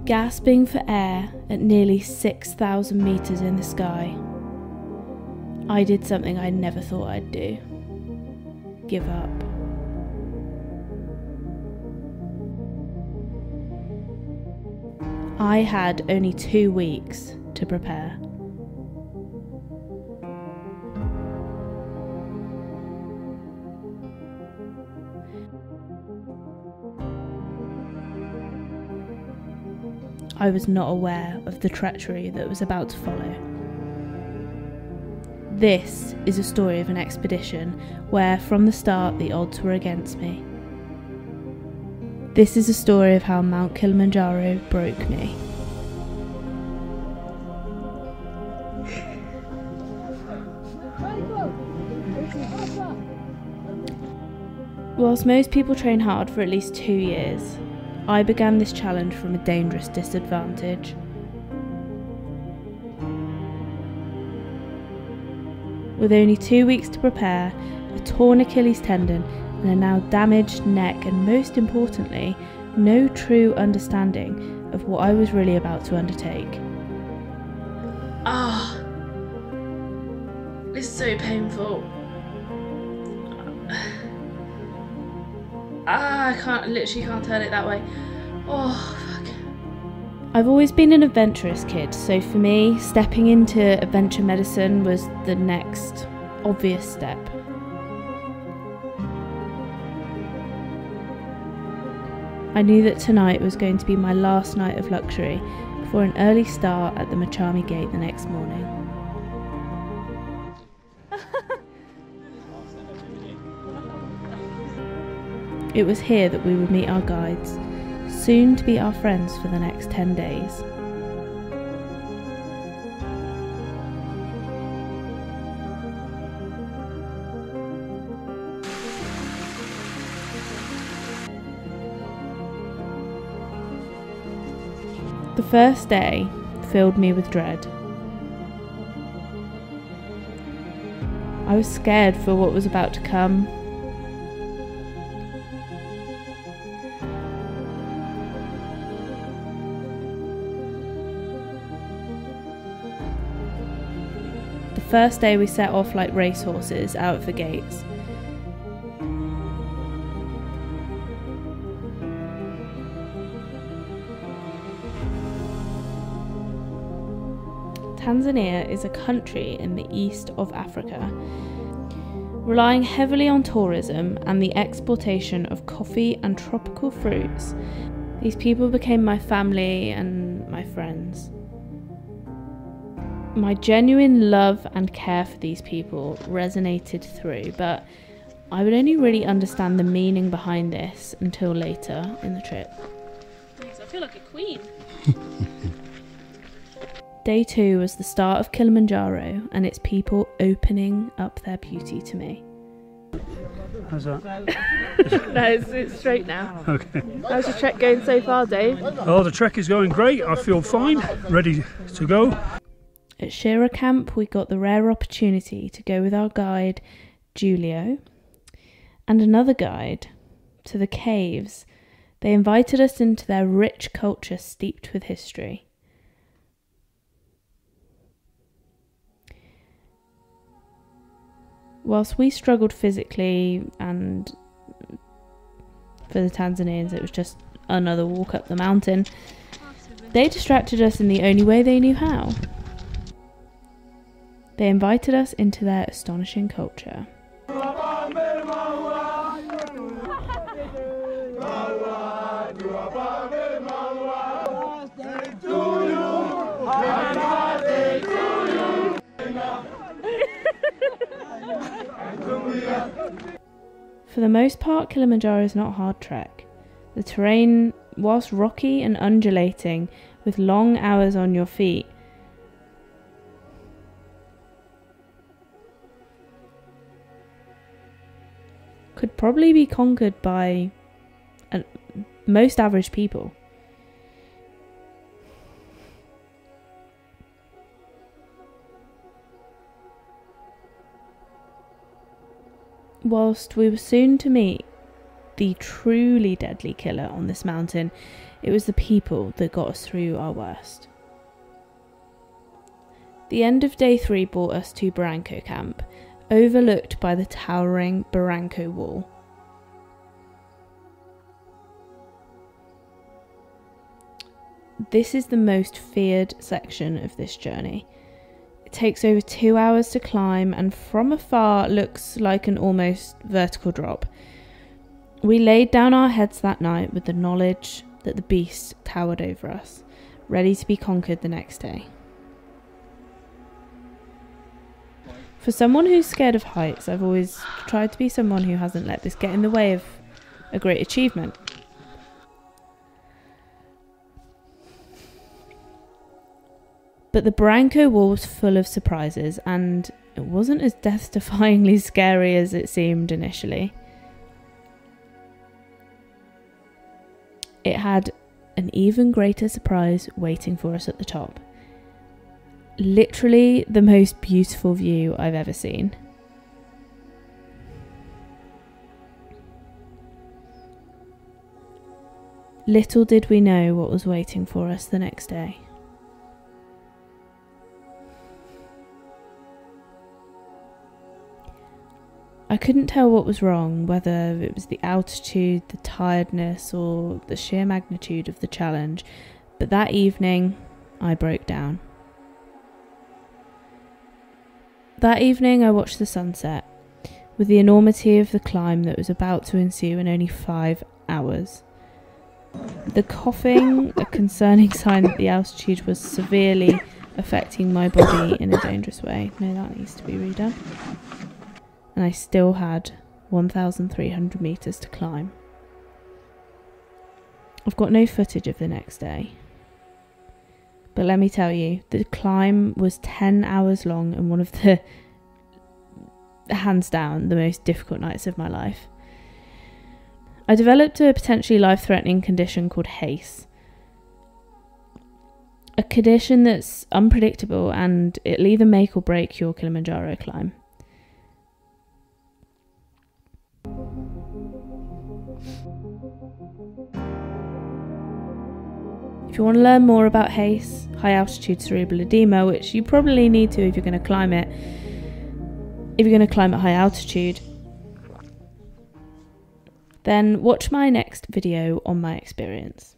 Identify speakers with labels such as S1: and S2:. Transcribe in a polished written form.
S1: Gasping for air at nearly 6,000 metres in the sky, I did something I never thought I'd do. Give up. I had only 2 weeks to prepare. I was not aware of the treachery that was about to follow. This is a story of an expedition where from the start the odds were against me. This is a story of how Mount Kilimanjaro broke me. Whilst most people train hard for at least 2 years, I began this challenge from a dangerous disadvantage. With only 2 weeks to prepare, a torn Achilles tendon and a now damaged neck, and most importantly, no true understanding of what I was really about to undertake. Ah, it's so painful. I literally can't turn it that way. Oh, fuck. I've always been an adventurous kid, so for me, stepping into adventure medicine was the next obvious step. I knew that tonight was going to be my last night of luxury before an early start at the Machami Gate the next morning. It was here that we would meet our guides, soon to be our friends for the next 10 days. The first day filled me with dread. I was scared for what was about to come. The first day we set off like racehorses out of the gates. Tanzania is a country in the east of Africa, relying heavily on tourism and the exportation of coffee and tropical fruits. These people became my family and my friends. My genuine love and care for these people resonated through, but I would only really understand the meaning behind this until later in the trip. Thanks, I feel like a queen. Day 2 was the start of Kilimanjaro and its people opening up their beauty to me.
S2: How's that?
S1: No, it's straight now.
S2: Okay.
S1: How's your trek going so far, Dave?
S2: Oh, the trek is going great. I feel fine, ready to go.
S1: At Shira Camp, we got the rare opportunity to go with our guide, Giulio, and another guide to the caves. They invited us into their rich culture steeped with history. Whilst we struggled physically, and for the Tanzanians it was just another walk up the mountain, they distracted us in the only way they knew how. They invited us into their astonishing culture. For the most part, Kilimanjaro is not a hard trek. The terrain, whilst rocky and undulating, with long hours on your feet, could probably be conquered by most average people. Whilst we were soon to meet the truly deadly killer on this mountain, it was the people that got us through our worst. The end of day 3 brought us to Baranco camp, overlooked by the towering Baranco wall. This is the most feared section of this journey. It takes over 2 hours to climb and from afar looks like an almost vertical drop. We laid down our heads that night with the knowledge that the beast towered over us, ready to be conquered the next day. For someone who's scared of heights, I've always tried to be someone who hasn't let this get in the way of a great achievement. But the Branco wall was full of surprises, and it wasn't as death-defyingly scary as it seemed initially. It had an even greater surprise waiting for us at the top. Literally the most beautiful view I've ever seen. Little did we know what was waiting for us the next day. I couldn't tell what was wrong, whether it was the altitude, the tiredness, or the sheer magnitude of the challenge, but that evening I broke down. That evening I watched the sunset, with the enormity of the climb that was about to ensue in only 5 hours. The coughing, a concerning sign that the altitude was severely affecting my body in a dangerous way. No, that needs to be redone. And I still had 1,300 metres to climb. I've got no footage of the next day. But let me tell you, the climb was 10 hours long and one of the, hands down, the most difficult nights of my life. I developed a potentially life-threatening condition called haze. A condition that's unpredictable and it'll either make or break your Kilimanjaro climb. If you want to learn more about HACE, high altitude cerebral edema, which you probably need to if you're going to climb it, if you're going to climb at high altitude, then watch my next video on my experience.